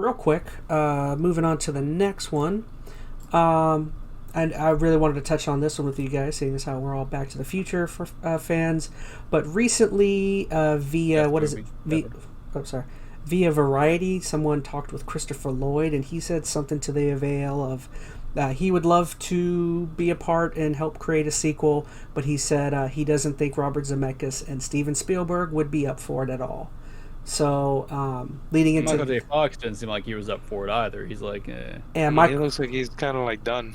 real quick, moving on to the next one. And I really wanted to touch on this one with you guys, seeing as how we're all Back to the Future for fans. But recently, via Variety, someone talked with Christopher Lloyd, and he said something to the avail of he would love to be a part and help create a sequel, but he said he doesn't think Robert Zemeckis and Steven Spielberg would be up for it at all. So, leading into Michael J. Fox didn't seem like he was up for it either. He's like, Yeah, he looks like he's kind of like done.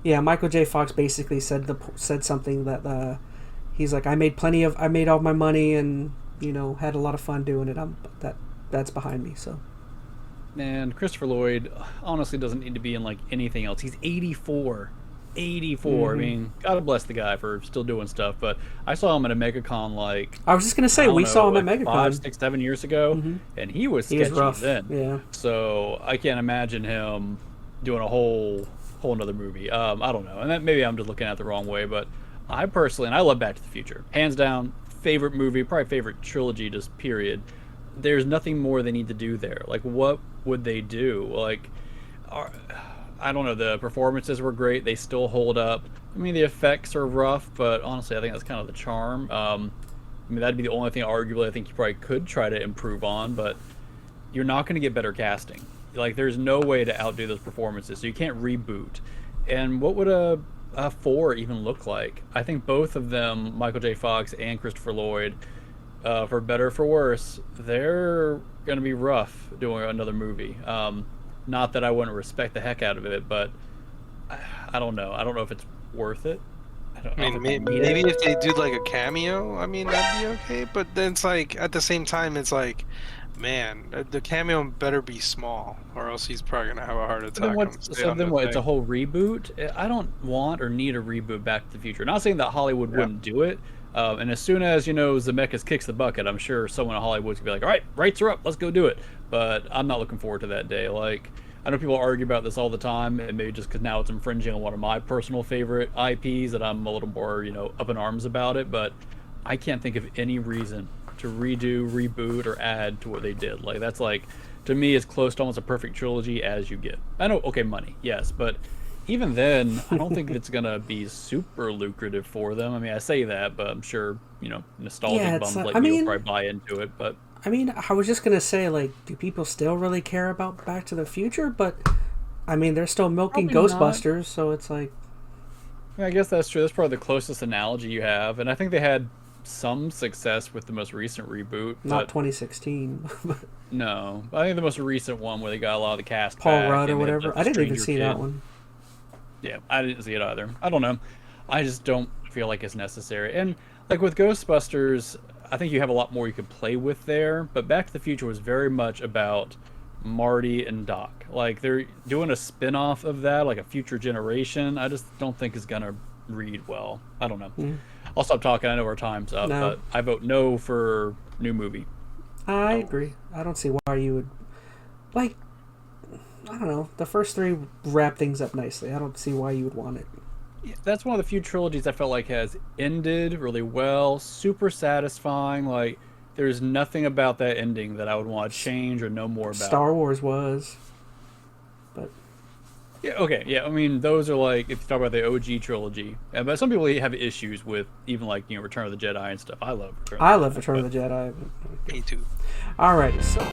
Yeah, Michael J. Fox basically said something that he's like, I made all my money and had a lot of fun doing it. That's behind me. So, man, Christopher Lloyd honestly doesn't need to be in like anything else. He's 84. Mm-hmm. I mean, God bless the guy for still doing stuff. But I saw him at a MegaCon I was just gonna say we saw him at MegaCon 5, 6, 7 years ago, and he was sketchy then. Yeah. So I can't imagine him doing a whole another movie. I don't know, and maybe I'm just looking at it the wrong way, but I personally, and I love Back to the Future, hands down, favorite movie, probably favorite trilogy, just period. There's nothing more they need to do there. Like, what would they do? Like, I don't know. The performances were great. They still hold up. I mean, the effects are rough, but honestly, I think that's kind of the charm. I mean, that'd be the only thing, arguably, I think you probably could try to improve on, but you're not going to get better casting. Like, there's no way to outdo those performances, so you can't reboot. And what would a 4 even look like? I think both of them, Michael J. Fox and Christopher Lloyd, for better or for worse, they're going to be rough doing another movie. Not that I wouldn't respect the heck out of it, but I don't know. I don't know if it's worth it. I mean, maybe if they do like a cameo, I mean, that'd be okay. But then it's like, at the same time, it's like, man, the cameo better be small, or else he's probably gonna have a heart attack. So then what? It's a whole reboot. I don't want or need a reboot Back to the Future. Not saying that Hollywood wouldn't do it. And as soon as Zemeckis kicks the bucket, I'm sure someone in Hollywood's gonna be like, all right, rights are up, let's go do it. But I'm not looking forward to that day. Like, I know people argue about this all the time, and maybe just because now it's infringing on one of my personal favorite IPs that I'm a little more, up in arms about it. But I can't think of any reason to redo, reboot, or add to what they did. Like, that's like, to me, as close to almost a perfect trilogy as you get. I know, okay, money, yes, but even then, I don't think it's gonna be super lucrative for them. I mean, I say that, but I'm sure, nostalgic bums like me will probably buy into it. But I mean, I was just gonna say, like, do people still really care about Back to the Future? But I mean, they're still milking probably Ghostbusters, not. So it's like, yeah, I guess that's true. That's probably the closest analogy you have, and I think they had some success with the most recent reboot. Not 2016. No, I think the most recent one where they got a lot of the cast Paul back Rudd or whatever. I didn't even see that one. Yeah, I didn't see it either. I don't know. I just don't feel like it's necessary. And like with Ghostbusters, I think you have a lot more you could play with there. But Back to the Future was very much about Marty and Doc. Like, they're doing a spin-off of that, like a future generation. I just don't think is going to read well. I don't know. I'll stop talking. I know our time's up. No. But I vote no for new movie. I agree. I don't see why you would... Like, I don't know. The first 3 wrap things up nicely. I don't see why you would want it. Yeah, that's one of the few trilogies I felt like has ended really well, super satisfying. Like, there's nothing about that ending that I would want to change or know more about. Star Wars was, but yeah, okay, yeah. I mean, those are like, if you talk about the OG trilogy, but some people have issues with even like Return of the Jedi and stuff. I love Return of the Jedi. Me too. Alrighty, so